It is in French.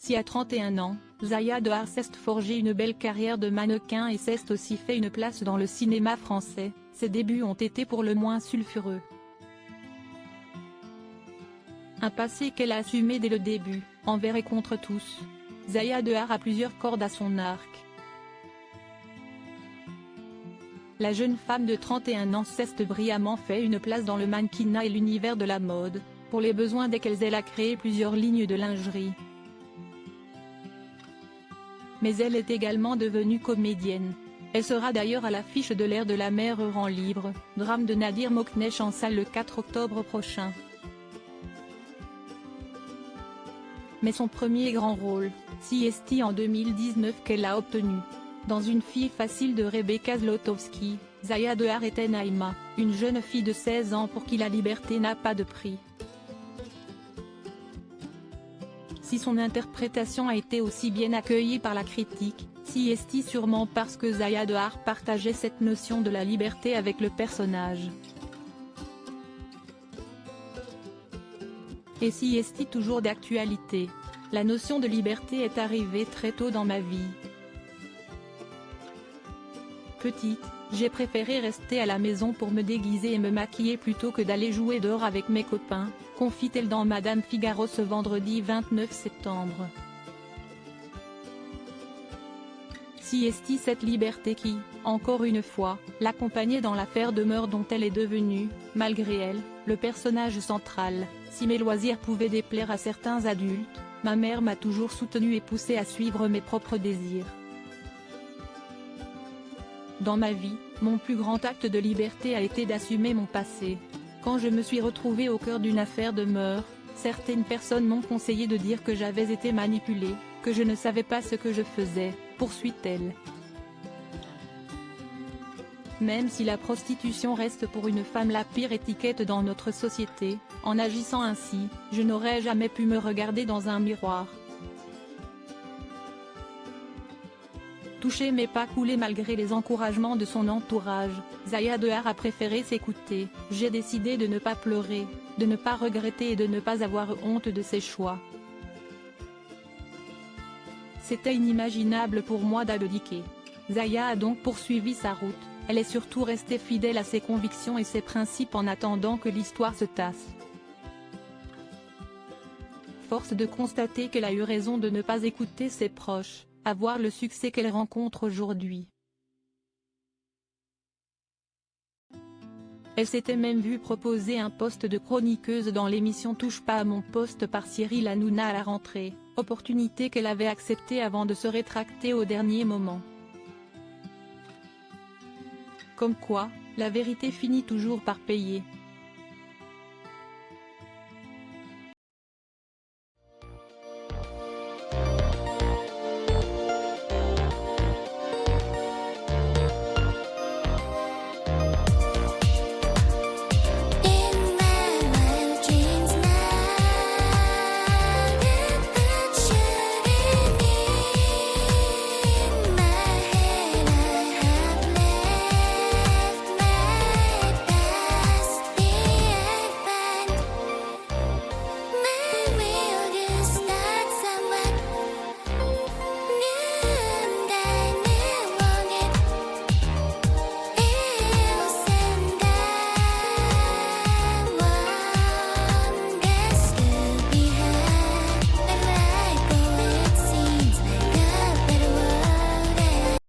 Si à 31 ans, Zaya Dehar s'est forgé une belle carrière de mannequin et s'est aussi fait une place dans le cinéma français, ses débuts ont été pour le moins sulfureux. Un passé qu'elle a assumé dès le début, envers et contre tous. Zaya Dehar a plusieurs cordes à son arc. La jeune femme de 31 ans s'est brillamment fait une place dans le mannequinat et l'univers de la mode, pour les besoins desquels elle a créé plusieurs lignes de lingerie. Mais elle est également devenue comédienne. Elle sera d'ailleurs à l'affiche de L'Air de la mer rend libre, drame de Nadir Moknesh en salle le 4 octobre prochain. Mais son premier grand rôle, CST en 2019 qu'elle a obtenu. Dans Une fille facile de Rebecca Zlotowski, Zaya Dehar était Naïma, une jeune fille de 16 ans pour qui la liberté n'a pas de prix. Si son interprétation a été aussi bien accueillie par la critique, CST sûrement parce que Zaya Dehar partageait cette notion de la liberté avec le personnage. Et CST toujours d'actualité. La notion de liberté est arrivée très tôt dans ma vie. Petite, j'ai préféré rester à la maison pour me déguiser et me maquiller plutôt que d'aller jouer dehors avec mes copains, confie-t-elle dans Madame Figaro ce vendredi 29 septembre. CST cette liberté qui, encore une fois, l'accompagnait dans l'affaire de meurtre dont elle est devenue, malgré elle, le personnage central. Si mes loisirs pouvaient déplaire à certains adultes, ma mère m'a toujours soutenue et poussée à suivre mes propres désirs. Dans ma vie, mon plus grand acte de liberté a été d'assumer mon passé. Quand je me suis retrouvée au cœur d'une affaire de meurtre, certaines personnes m'ont conseillé de dire que j'avais été manipulée, que je ne savais pas ce que je faisais, poursuit-elle. Même si la prostitution reste pour une femme la pire étiquette dans notre société, en agissant ainsi, je n'aurais jamais pu me regarder dans un miroir. Toucher mais pas couler malgré les encouragements de son entourage, Zaya Dehar a préféré s'écouter. J'ai décidé de ne pas pleurer, de ne pas regretter et de ne pas avoir honte de ses choix. C'était inimaginable pour moi d'abdiquer. Zaya a donc poursuivi sa route, elle est surtout restée fidèle à ses convictions et ses principes en attendant que l'histoire se tasse. Force de constater qu'elle a eu raison de ne pas écouter ses proches, à voir le succès qu'elle rencontre aujourd'hui. Elle s'était même vue proposer un poste de chroniqueuse dans l'émission Touche pas à mon poste par Cyril Hanouna à la rentrée, opportunité qu'elle avait acceptée avant de se rétracter au dernier moment. Comme quoi, la vérité finit toujours par payer.